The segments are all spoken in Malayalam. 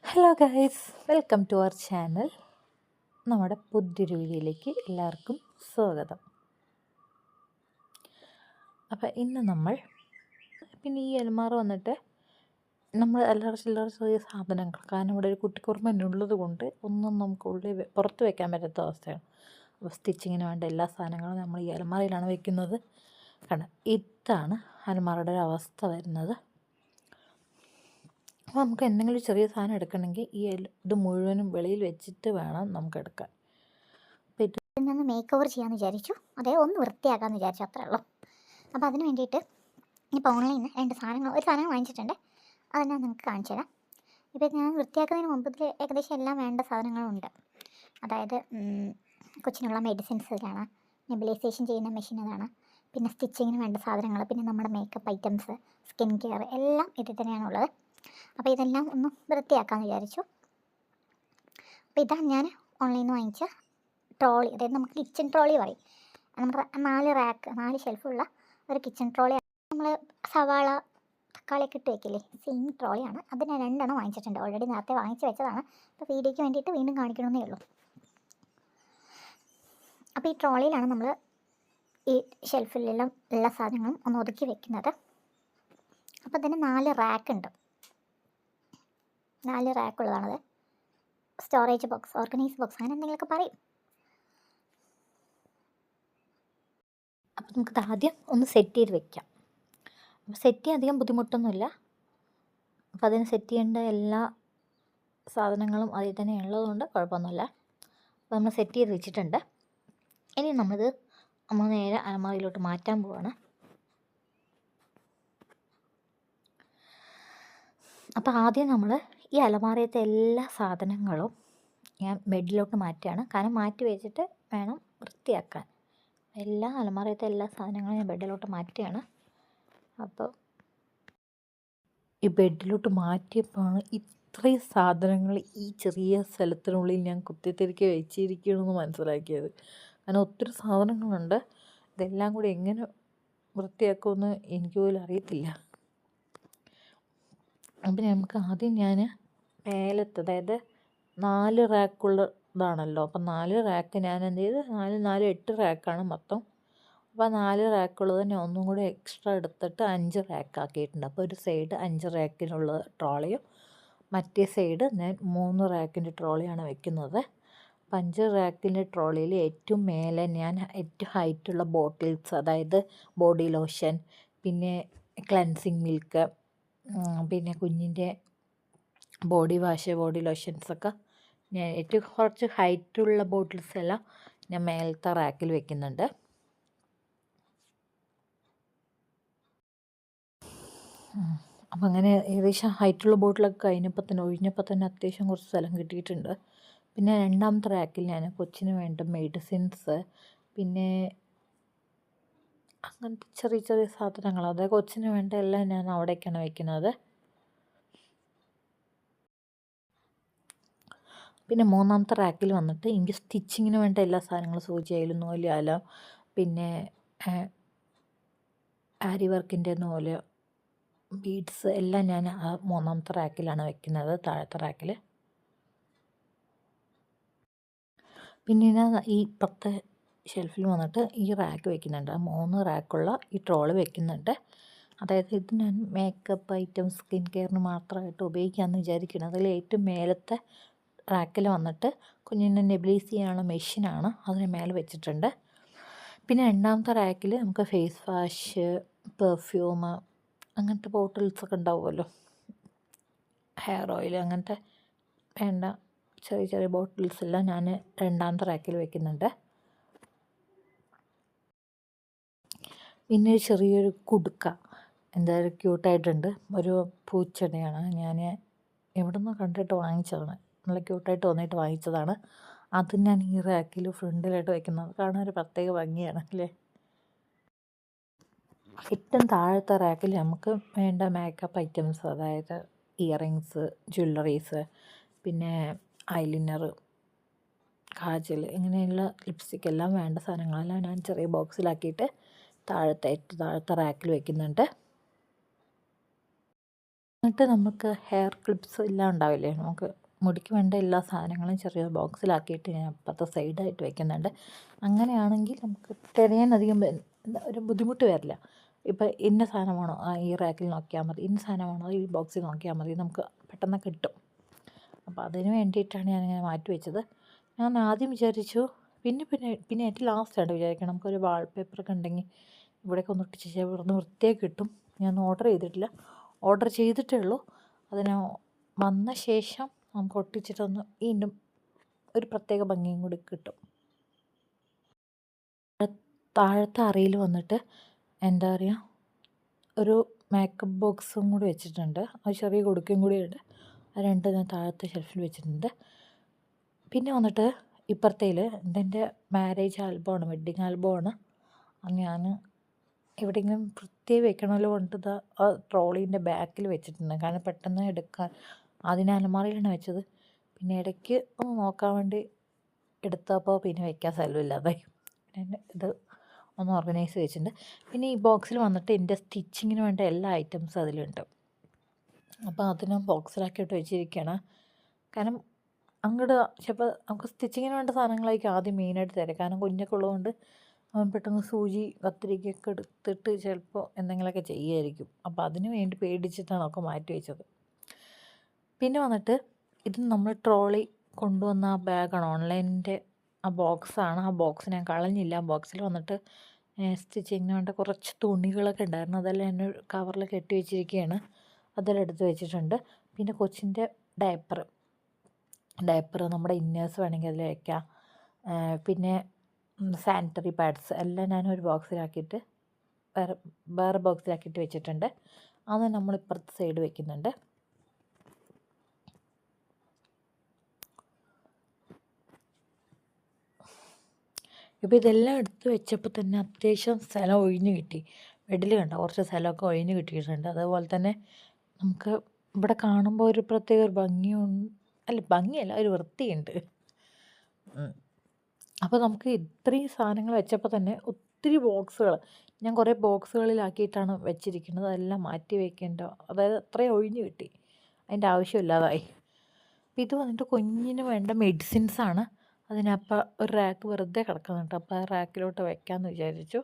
Hello guys, welcome to our channel. നമ്മുടെ പുതിയൊരു വീഡിയോയിലേക്ക് എല്ലാവർക്കും സ്വാഗതം. അപ്പോൾ ഇന്ന് നമ്മൾ ഈ അലമാര വന്നിട്ട് നമ്മൾ അല്ലറ ചില്ലറ ചെറിയ സാധനങ്ങൾ, കാരണം ഇവിടെ ഒരു കുട്ടിക്കുറുമ്പൻ ഉള്ളത് കൊണ്ട് ഒന്നും നമുക്ക് പുറത്ത് വെക്കാൻ പറ്റാത്ത അവസ്ഥയാണ്. അപ്പോൾ സ്റ്റിച്ചിങ്ങിന് വേണ്ട എല്ലാ സാധനങ്ങളും നമ്മൾ ഈ അലമാരയിലാണ് വെക്കുന്നത്. കാരണം ഇതാണ് അലമാരയുടെ ഒരു അവസ്ഥ വരുന്നത്. അപ്പോൾ നമുക്ക് എന്തെങ്കിലും ചെറിയ സാധനം എടുക്കണമെങ്കിൽ ഇത് മുഴുവനും വെളിയിൽ വെച്ചിട്ട് വേണം നമുക്ക് എടുക്കാൻ. നിന്ന് മേക്ക് ഓവർ ചെയ്യാമെന്ന് വിചാരിച്ചു, ഒന്ന് വൃത്തിയാക്കാമെന്ന് വിചാരിച്ചു, അത്രേ ഉള്ളൂ. അപ്പോൾ അതിന് വേണ്ടിയിട്ട് ഇപ്പോൾ ഓൺലൈനിൽ നിന്ന് ഒരു സാധനം വാങ്ങിച്ചിട്ടുണ്ട്. അത് ഞാൻ നിങ്ങൾക്ക് കാണിച്ചു തരാം. ഇപ്പോൾ ഞാൻ വൃത്തിയാക്കുന്നതിന് മുമ്പ് ഏകദേശം എല്ലാം വേണ്ട സാധനങ്ങളും ഉണ്ട്. അതായത് കൊച്ചിനുള്ള മെഡിസിൻസ് ഇതാണ്, നെബുലൈസേഷൻ ചെയ്യുന്ന മെഷീൻ അതാണ്, പിന്നെ സ്റ്റിച്ചിങ്ങിന് വേണ്ട സാധനങ്ങൾ, പിന്നെ നമ്മുടെ മേക്കപ്പ് ഐറ്റംസ്, സ്കിൻ കെയർ എല്ലാം ഇതിൽ തന്നെയാണുള്ളത്. അപ്പോൾ ഇതെല്ലാം ഒന്ന് വൃത്തിയാക്കാമെന്ന് വിചാരിച്ചു. അപ്പോൾ ഇതാണ് ഞാൻ ഓൺലൈനിൽ നിന്ന് വാങ്ങിച്ച ട്രോളി. അതായത് നമുക്ക് കിച്ചൺ ട്രോളി പറയും. നമ്മുടെ 4 ഷെൽഫുള്ള ഒരു കിച്ചൺ ട്രോളി. നമ്മൾ സവാള തക്കാളിയൊക്കെ ഇട്ട് വയ്ക്കില്ലേ, സെയിം ട്രോളിയാണ്. അത് ഞാൻ 2 എണ്ണം വാങ്ങിച്ചിട്ടുണ്ട്. ഓൾറെഡി നേരത്തെ വാങ്ങിച്ച് വെച്ചതാണ്. അപ്പോൾ വീഡിയോയ്ക്ക് വേണ്ടിയിട്ട് വീണ്ടും കാണിക്കണമെന്നേ ഉള്ളൂ. അപ്പോൾ ഈ ട്രോളിയിലാണ് നമ്മൾ ഈ ഷെൽഫിലെല്ലാം എല്ലാ സാധനങ്ങളും ഒന്ന് ഒതുക്കി വെക്കുന്നത്. അപ്പോൾ അതിന് 4 റാക്കുണ്ട്. 4 റാക്കുള്ളതാണത്. സ്റ്റോറേജ് ബോക്സ്, ഓർഗനൈസ് ബോക്സ്, അങ്ങനെ എന്തെങ്കിലുമൊക്കെ പറയും. അപ്പോൾ നമുക്കത് ആദ്യം ഒന്ന് സെറ്റ് ചെയ്ത് വെക്കാം. അപ്പോൾ സെറ്റ് ചെയ്യാൻ അധികം ബുദ്ധിമുട്ടൊന്നുമില്ല. അപ്പോൾ അതിന് സെറ്റ് ചെയ്യേണ്ട എല്ലാ സാധനങ്ങളും അതിൽ തന്നെ ഉള്ളതുകൊണ്ട് കുഴപ്പമൊന്നുമില്ല. അപ്പോൾ നമ്മൾ സെറ്റ് ചെയ്ത് വെച്ചിട്ടുണ്ട്. ഇനി നമ്മൾ നേരെ അലമാരയിലോട്ട് മാറ്റാൻ പോവാണ്. അപ്പോൾ ആദ്യം നമ്മൾ ഈ അലമാരയത്തെ എല്ലാ സാധനങ്ങളും ഞാൻ ബെഡിലോട്ട് മാറ്റുകയാണ്. കാരണം മാറ്റി വെച്ചിട്ട് വേണം വൃത്തിയാക്കാൻ. അലമാരയത്തെ എല്ലാ സാധനങ്ങളും ഞാൻ ബെഡിലോട്ട് മാറ്റുകയാണ്. അപ്പോൾ ഈ ബെഡിലോട്ട് മാറ്റിയപ്പോഴാണ് ഇത്രയും സാധനങ്ങൾ ഈ ചെറിയ സ്ഥലത്തിനുള്ളിൽ ഞാൻ കുത്തിത്തിരിക്കി വെച്ചിരിക്കണമെന്ന് മനസ്സിലാക്കിയത്. കാരണം ഒത്തിരി സാധനങ്ങളുണ്ട്. ഇതെല്ലാം കൂടി എങ്ങനെ വൃത്തിയാക്കുമെന്ന് എനിക്ക് പോലും അറിയത്തില്ല. അപ്പം നമുക്ക് ആദ്യം ഞാൻ മേലത്തെ, അതായത് 4 റാക്കുള്ളതാണല്ലോ. അപ്പം 4 റാക്ക് ഞാൻ എന്ത് ചെയ്ത് 4 8 റാക്കാണ് മൊത്തം. അപ്പോൾ 4 റാക്കുള്ളത് ഞാൻ ഒന്നും കൂടി എക്സ്ട്രാ എടുത്തിട്ട് 5 റാക്കാക്കിയിട്ടുണ്ട്. അപ്പോൾ ഒരു സൈഡ് 5 റാക്കിനുള്ള ട്രോളിയും മറ്റേ സൈഡ് ഞാൻ 3 റാക്കിൻ്റെ ട്രോളിയാണ് വെക്കുന്നത്. അപ്പോൾ 5 റാക്കിൻ്റെ ട്രോളിയിൽ ഏറ്റവും മേലെ ഞാൻ ഏറ്റവും ഹൈറ്റുള്ള ബോട്ടിൽസ്, അതായത് ബോഡി ലോഷൻ, പിന്നെ ക്ലൻസിങ് മിൽക്ക്, പിന്നെ കുഞ്ഞിൻ്റെ ബോഡി വാഷ്, ബോഡി ലോഷൻസൊക്കെ ഞാൻ ഏറ്റവും കുറച്ച് ഹൈറ്റുള്ള ബോട്ടിൽസ് എല്ലാം ഞാൻ മേലത്തെ റാക്കിൽ വെക്കുന്നുണ്ട്. അപ്പം അങ്ങനെ ഏകദേശം ഹൈറ്റുള്ള ബോട്ടിലൊക്കെ ഒഴിഞ്ഞപ്പോൾ തന്നെ അത്യാവശ്യം കുറച്ച് സ്ഥലം കിട്ടിയിട്ടുണ്ട്. പിന്നെ രണ്ടാമത്തെ റാക്കിൽ ഞാൻ കൊച്ചിന് വേണ്ട മെഡിസിൻസ്, പിന്നെ അങ്ങനത്തെ ചെറിയ ചെറിയ സാധനങ്ങൾ, അതായത് കൊച്ചിന് വേണ്ട എല്ലാം ഞാൻ അവിടേക്കാണ് വയ്ക്കുന്നത്. പിന്നെ മൂന്നാമത്തെ റാക്കിൽ വന്നിട്ട് എനിക്ക് സ്റ്റിച്ചിങ്ങിന് വേണ്ട എല്ലാ സാധനങ്ങളും, സൂചിയായാലും നൂലായാലും, പിന്നെ ആരി വർക്കിൻ്റെ നൂല്, ബീഡ്സ് എല്ലാം ഞാൻ ആ മൂന്നാമത്തെ റാക്കിലാണ് വെക്കുന്നത്, താഴത്തെ റാക്കിൽ. പിന്നെ ഞാൻ ഈ 10 ഷെൽഫിൽ വന്നിട്ട് ഈ റാക്ക് വെക്കുന്നുണ്ട്. 3 റാക്കുള്ള ഈ ട്രോള് വെക്കുന്നുണ്ട്. അതായത് ഇത് ഞാൻ മേക്കപ്പ് ഐറ്റം, സ്കിൻ കെയറിന് മാത്രമായിട്ട് ഉപയോഗിക്കാമെന്ന് വിചാരിക്കുന്നത്. അതിൽ ഏറ്റവും മേലത്തെ റാക്കിൽ വന്നിട്ട് കുഞ്ഞിനെ നെബുലൈസ് ചെയ്യാനുള്ള മെഷീനാണ്, അതിന് മേലെ വെച്ചിട്ടുണ്ട്. പിന്നെ രണ്ടാമത്തെ റാക്കിൽ നമുക്ക് ഫേസ് വാഷ്, പെർഫ്യൂം, അങ്ങനത്തെ ബോട്ടിൽസൊക്കെ ഉണ്ടാവുമല്ലോ, ഹെയർ ഓയിൽ, അങ്ങനത്തെ വേണ്ട ചെറിയ ചെറിയ ബോട്ടിൽസ് എല്ലാം ഞാൻ രണ്ടാമത്തെ റാക്കിൽ വെക്കുന്നുണ്ട്. പിന്നെ ചെറിയൊരു കുടുക്ക, എന്തായാലും ക്യൂട്ടായിട്ടുണ്ട്, ഒരു പൂച്ചെടിയാണ്. ഞാൻ എവിടെ നിന്ന് കണ്ടിട്ട് വാങ്ങിച്ചതാണ്, നല്ല ക്യൂട്ടായിട്ട് തോന്നിയിട്ട് വാങ്ങിച്ചതാണ്. അത് ഞാൻ ഈ റാക്കിൽ ഫ്രണ്ടിലായിട്ട് വയ്ക്കുന്നത് കാണാൻ ഒരു പ്രത്യേക ഭംഗിയാണ് അല്ലേ. ഏറ്റവും താഴത്തെ റാക്കിൽ നമുക്ക് വേണ്ട മേക്കപ്പ് ഐറ്റംസ്, അതായത് ഇയറിങ്സ്, ജ്വല്ലറീസ്, പിന്നെ ഐലിനർ, കാജൽ, ഇങ്ങനെയുള്ള ലിപ്സ്റ്റിക്, എല്ലാം വേണ്ട സാധനങ്ങളെല്ലാം ഞാൻ ചെറിയ ബോക്സിലാക്കിയിട്ട് ഏറ്റവും താഴത്തെ റാക്കിൽ വയ്ക്കുന്നുണ്ട്. എന്നിട്ട് നമുക്ക് ഹെയർ ക്ലിപ്സ് എല്ലാം ഉണ്ടാവില്ലേ, നമുക്ക് മുടിക്ക് വേണ്ട എല്ലാ സാധനങ്ങളും ചെറിയ ബോക്സിലാക്കിയിട്ട് ഞാൻ അപ്പുറത്തെ സൈഡായിട്ട് വെക്കുന്നുണ്ട്. അങ്ങനെയാണെങ്കിൽ നമുക്ക് തിരയാനധികം ഒരു ബുദ്ധിമുട്ട് വരില്ല. ഇപ്പം ഇന്ന സാധനമാണോ ഈ റാക്കിൽ നോക്കിയാൽ മതി, ഇന്ന സാധനമാണോ ഈ ബോക്സിൽ നോക്കിയാൽ മതി, നമുക്ക് പെട്ടെന്ന് കിട്ടും. അപ്പോൾ അതിന് വേണ്ടിയിട്ടാണ് ഞാനിങ്ങനെ മാറ്റി വെച്ചത്. ഞാൻ ആദ്യം വിചാരിച്ചു പിന്നെ ഏറ്റവും ലാസ്റ്റായിട്ട് വിചാരിക്കണം, നമുക്കൊരു വാൾപേപ്പറൊക്കെ ഉണ്ടെങ്കിൽ ഇവിടെയൊക്കെ ഒന്ന് ഒട്ടിച്ച് ഇവിടുന്ന് വൃത്തിയായി കിട്ടും. ഞാൻ ഓർഡർ ചെയ്തിട്ടില്ല, ഓർഡർ ചെയ്തിട്ടേ ഉള്ളൂ. അതിന് വന്ന ശേഷം നമുക്ക് ഒട്ടിച്ചിട്ടൊന്ന് വീണ്ടും ഒരു പ്രത്യേക ഭംഗിയും കൂടി കിട്ടും. താഴത്തെ അറയിൽ വന്നിട്ട് എന്താ പറയുക, ഒരു മേക്കപ്പ് ബോക്സും കൂടി വെച്ചിട്ടുണ്ട്. അത് ചെറിയ കൊടുക്കുകയും കൂടിയുണ്ട്. അത് രണ്ടും ഞാൻ താഴത്തെ ഷെൽഫിൽ വെച്ചിട്ടുണ്ട്. പിന്നെ വന്നിട്ട് ഇപ്പുറത്തേൽ ഇതെൻ്റെ മാരേജ് ആൽബമാണ്, വെഡ്ഡിങ് ആൽബമാണ്. അത് ഞാൻ എവിടെയെങ്കിലും വൃത്തിയായി വെക്കണമല്ലോ കൊണ്ട് ആ ട്രോളീൻ്റെ ബാക്കിൽ വെച്ചിട്ടുണ്ട്. കാരണം പെട്ടെന്ന് എടുക്കാൻ അതിന് അലമാരയിലാണ് വെച്ചത്. പിന്നെ ഇടയ്ക്ക് ഒന്ന് നോക്കാൻ വേണ്ടി എടുത്തപ്പോൾ പിന്നെ വെക്കാൻ സ്ഥലമില്ലാതായി. പിന്നെ ഇത് ഒന്ന് ഓർഗനൈസ് വെച്ചിട്ടുണ്ട്. പിന്നെ ഈ ബോക്സിൽ വന്നിട്ട് എൻ്റെ സ്റ്റിച്ചിങ്ങിന് വേണ്ട എല്ലാ ഐറ്റംസും അതിലുണ്ട്. അപ്പോൾ അതിനും ബോക്സിലാക്കിയിട്ട് വെച്ചിരിക്കുകയാണ്. കാരണം അങ്ങോട്ട് ചിലപ്പോൾ നമുക്ക് സ്റ്റിച്ചിങ്ങിന് വേണ്ട സാധനങ്ങളായിരിക്കും ആദ്യം മെയിനായിട്ട് തരാം. കാരണം കുഞ്ഞൊക്കെ ഉള്ളതുകൊണ്ട് അവൻ പെട്ടെന്ന് സൂചി കത്തിരിക്കൊക്കെ എടുത്തിട്ട് ചിലപ്പോൾ എന്തെങ്കിലുമൊക്കെ ചെയ്യുമായിരിക്കും. അപ്പോൾ അതിന് വേണ്ടി പേടിച്ചിട്ടാണ് ഒക്കെ മാറ്റി വെച്ചത്. പിന്നെ വന്നിട്ട് ഇത് നമ്മൾ ട്രോളി കൊണ്ടുവന്ന ആ ബാഗാണ്, ഓൺലൈനിൻ്റെ ആ ബോക്സാണ്. ആ ബോക്സ് ഞാൻ കളഞ്ഞില്ല. ആ ബോക്സിൽ വന്നിട്ട് സ്റ്റിച്ചിങ്ങിന് വേണ്ട കുറച്ച് തുണികളൊക്കെ ഉണ്ടായിരുന്നു. അതെല്ലാം എന്നെ കവറിൽ കെട്ടി വെച്ചിരിക്കുകയാണ്. അതെല്ലാം എടുത്ത് വെച്ചിട്ടുണ്ട്. പിന്നെ കൊച്ചിൻ്റെ ഡയപ്പർ നമ്മുടെ ഇന്നേഴ്സ് വേണമെങ്കിൽ അതിൽ വയ്ക്കാം. പിന്നെ സാനിറ്ററി പാഡ്സ് എല്ലാം ഞാനൊരു ബോക്സിലാക്കിയിട്ട് വേറെ ബോക്സിലാക്കിയിട്ട് വെച്ചിട്ടുണ്ട്. അത് നമ്മൾ ഇപ്പുറത്തെ സൈഡ് വെക്കുന്നുണ്ട്. ഇപ്പോൾ ഇതെല്ലാം എടുത്ത് വെച്ചപ്പോൾ തന്നെ അത്യാവശ്യം സ്ഥലം ഒഴിഞ്ഞ് കിട്ടി. ബെഡിൽ കണ്ടോ കുറച്ച് സ്ഥലമൊക്കെ ഒഴിഞ്ഞ് കിട്ടിയിട്ടുണ്ട്. അതുപോലെ തന്നെ നമുക്ക് ഇവിടെ കാണുമ്പോൾ ഒരു പ്രത്യേക ഒരു ഭംഗിയല്ല, ഒരു വൃത്തിയുണ്ട്. അപ്പോൾ നമുക്ക് ഇത്രയും സാധനങ്ങൾ വെച്ചപ്പോൾ തന്നെ ഒത്തിരി ബോക്സുകൾ ഞാൻ കുറേ ബോക്സുകളിലാക്കിയിട്ടാണ് വെച്ചിരിക്കുന്നത്. അതെല്ലാം മാറ്റി വയ്ക്കേണ്ട, അതായത് അത്രയും ഒഴിഞ്ഞ് കിട്ടി, അതിൻ്റെ ആവശ്യമില്ലാതായി. അപ്പോൾ ഇത് വന്നിട്ട് കുഞ്ഞിന് വേണ്ട മെഡിസിൻസാണ്. അതിനപ്പോൾ ഒരു റാക്ക് വെറുതെ കിടക്കുന്നുണ്ട്. അപ്പോൾ ആ റാക്കിലോട്ട് വെക്കാമെന്ന് വിചാരിച്ചു.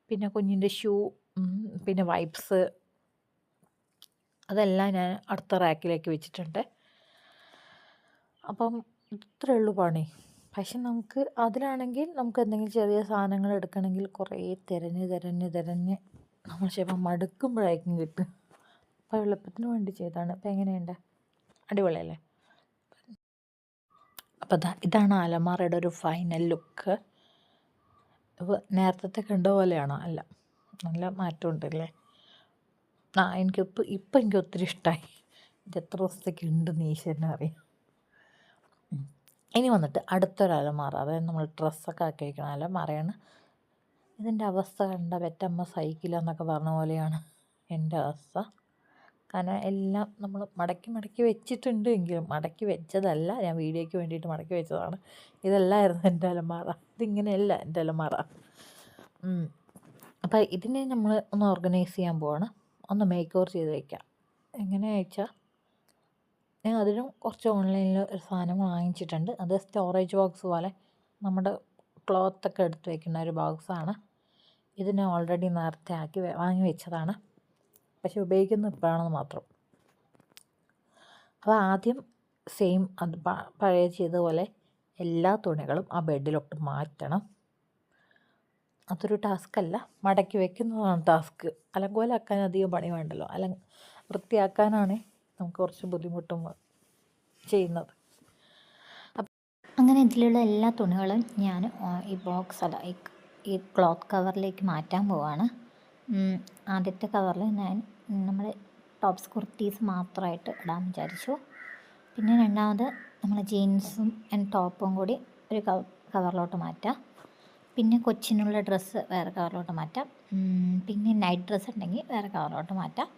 പിന്നെ കുഞ്ഞിൻ്റെ ഷൂ, പിന്നെ വൈപ്സ്, അതെല്ലാം ഞാൻ അടുത്ത റാക്കിലേക്ക് വെച്ചിട്ടുണ്ട്. അപ്പം ഇത്രയേ ഉള്ളൂ പണി. പക്ഷെ നമുക്ക് അതിലാണെങ്കിൽ നമുക്ക് എന്തെങ്കിലും ചെറിയ സാധനങ്ങൾ എടുക്കണമെങ്കിൽ കുറേ തിരഞ്ഞ് നമ്മൾ ചിലപ്പോൾ മടുക്കുമ്പോഴായിരിക്കും കിട്ടും. അപ്പോൾ എളുപ്പത്തിന് വേണ്ടി ചെയ്തതാണ്. അപ്പോൾ എങ്ങനെയുണ്ട്, അടിപൊളിയല്ലേ? അപ്പോൾ ഇതാണ് അലമാരയുടെ ഒരു ഫൈനൽ ലുക്ക്. അപ്പോൾ നേരത്തെ കണ്ട പോലെയാണോ? അല്ല, നല്ല മാറ്റമുണ്ടല്ലേ. എനിക്ക് ഒത്തിരി ഇഷ്ടമായി. ഇത് എത്ര ദിവസത്തേക്ക് ഉണ്ടെന്ന് ഈശ്വരനെ അറിയാം. ഇനി വന്നിട്ട് അടുത്തൊരു അലമാര, അതായത് നമ്മൾ ഡ്രസ്സൊക്കെ ആക്കി വയ്ക്കണം അലമാരയാണ്. ഇതിൻ്റെ അവസ്ഥ കണ്ട പെറ്റമ്മ സഹിക്കില്ല എന്നൊക്കെ പറഞ്ഞ പോലെയാണ് എൻ്റെ അവസ്ഥ. കാരണം എല്ലാം നമ്മൾ മടക്കി വെച്ചിട്ടുണ്ട്, എങ്കിലും മടക്കി വെച്ചതല്ല, ഞാൻ വീഡിയോയ്ക്ക് വേണ്ടിയിട്ട് മടക്കി വെച്ചതാണ്. ഇതല്ലായിരുന്നു എൻ്റെ അലമാര, ഇതിങ്ങനെയല്ല എൻ്റെ അലമാര. അപ്പോൾ ഇതിനെ നമ്മൾ ഒന്ന് ഓർഗനൈസ് ചെയ്യാൻ പോവാണ്, ഒന്ന് മേക്ക് ഓവർ ചെയ്ത് വയ്ക്കാം. എങ്ങനെയാണെന്ന് വെച്ചാൽ ഞാൻ അതിനും കുറച്ച് ഓൺലൈനിൽ ഒരു സാധനം വാങ്ങിച്ചിട്ടുണ്ട്. അത് സ്റ്റോറേജ് ബോക്സ് പോലെ നമ്മുടെ ക്ലോത്തൊക്കെ എടുത്ത് വയ്ക്കുന്ന ഒരു ബോക്സാണ്. ഇത് ഞാൻ ഓൾറെഡി നേരത്തെ വാങ്ങി വെച്ചതാണ്, പക്ഷെ ഉപയോഗിക്കുന്നത് ഇപ്പോഴാണെന്ന് മാത്രം. അപ്പോൾ ആദ്യം സെയിം അത് പഴയ ചെയ്തതുപോലെ എല്ലാ തുണികളും ആ ബെഡിലോട്ട് മാറ്റണം. അതൊരു ടാസ്ക്കല്ല, മടക്കി വെക്കുന്നതാണ് ടാസ്ക്. അലങ്കോലാക്കാൻ അധികം പണി വേണ്ടല്ലോ. വൃത്തിയാക്കാനാണ് നമുക്ക് കുറച്ച് ബുദ്ധിമുട്ടും ചെയ്യുന്നത്. അങ്ങനെ ഇതിലുള്ള എല്ലാ തുണികളും ഞാൻ ഈ ഈ ക്ലോത്ത് കവറിലേക്ക് മാറ്റാൻ പോവാണ്. ആദ്യത്തെ കവറിൽ ഞാൻ നമ്മുടെ ടോപ്സ് കുർത്തീസ് മാത്രമായിട്ട് ഇടാൻ വിചാരിച്ചു. പിന്നെ രണ്ടാമത് നമ്മൾ ജീൻസും ആൻഡ് ടോപ്പും കൂടി ഒരു കവറിലോട്ട് മാറ്റാം. പിന്നെ കൊച്ചിനുള്ള ഡ്രസ്സ് വേറെ കവറിലോട്ട് മാറ്റാം. പിന്നെ നൈറ്റ് ഡ്രസ്സ് ഉണ്ടെങ്കിൽ വേറെ കവറിലോട്ട് മാറ്റാം.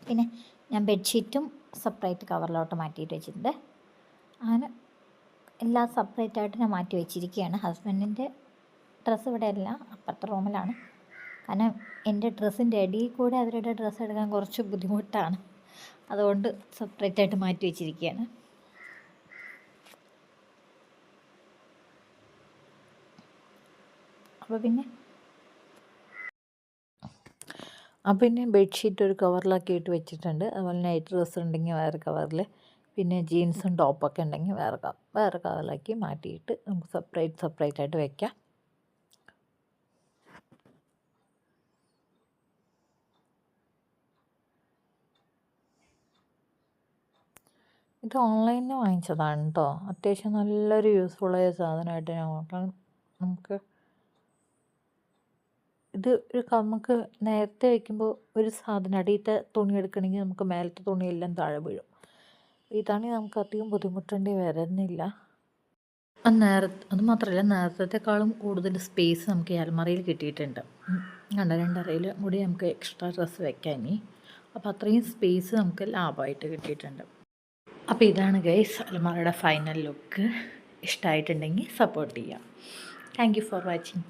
പിന്നെ ഞാൻ ബെഡ്ഷീറ്റും സെപ്പറേറ്റ് കവറിലോട്ട് മാറ്റിയിട്ട് വെച്ചിട്ടുണ്ട്. അങ്ങനെ എല്ലാം സെപ്പറേറ്റായിട്ട് ഞാൻ മാറ്റി വെച്ചിരിക്കുകയാണ്. ഹസ്ബൻഡിൻ്റെ ഡ്രസ്സ് ഇവിടെ അല്ല, അപ്പുറത്തെ റൂമിലാണ്. കാരണം എൻ്റെ ഡ്രസ്സിൻ്റെ ഇടയിൽ കൂടെ അവരുടെ ഡ്രസ്സ് എടുക്കാൻ കുറച്ച് ബുദ്ധിമുട്ടാണ്. അതുകൊണ്ട് സെപ്പറേറ്റ് ആയിട്ട് മാറ്റി വെച്ചിരിക്കുകയാണ്. അപ്പോൾ പിന്നെ ബെഡ്ഷീറ്റ് ഒരു കവറിലാക്കിയിട്ട് വെച്ചിട്ടുണ്ട്. അതുപോലെ നൈറ്റ് ഡ്രസ്സ് ഉണ്ടെങ്കിൽ വേറെ കവറിൽ, പിന്നെ ജീൻസും ടോപ്പൊക്കെ ഉണ്ടെങ്കിൽ വേറെ കവറിലാക്കി മാറ്റിയിട്ട് നമുക്ക് സെപ്പറേറ്റ് ആയിട്ട് വെക്കാം. ഇത് ഓൺലൈനിൽ നിന്ന് വാങ്ങിച്ചതാണ് കേട്ടോ. അത്യാവശ്യം നല്ലൊരു യൂസ്ഫുള്ളായ സാധനമായിട്ട് ഞാൻ നോക്കാം. ഇത് നമുക്ക് നേരത്തെ വയ്ക്കുമ്പോൾ ഒരു സാധനം അടിയിലത്തെ തുണി എടുക്കണമെങ്കിൽ നമുക്ക് മേലത്തെ തുണിയെല്ലാം താഴെ വീഴും. ഇതാണെങ്കിൽ നമുക്ക് അധികം ബുദ്ധിമുട്ടേണ്ടി വരുന്നില്ല. അത് മാത്രമല്ല, നേരത്തേക്കാളും കൂടുതൽ സ്പേസ് നമുക്ക് ഈ അലമാരയിൽ കിട്ടിയിട്ടുണ്ട്. കണ്ടോ, 2 അറയിൽ കൂടി നമുക്ക് എക്സ്ട്രാ ഡ്രസ്സ് വെക്കാൻ ഇനി. അപ്പോൾ അത്രയും സ്പേസ് നമുക്ക് ലാഭമായിട്ട് കിട്ടിയിട്ടുണ്ട്. അപ്പോൾ ഇതാണ് ഗൈസ് അലമാരയുടെ ഫൈനൽ ലുക്ക്. ഇഷ്ടമായിട്ടുണ്ടെങ്കിൽ സപ്പോർട്ട് ചെയ്യാം. Thank you for watching.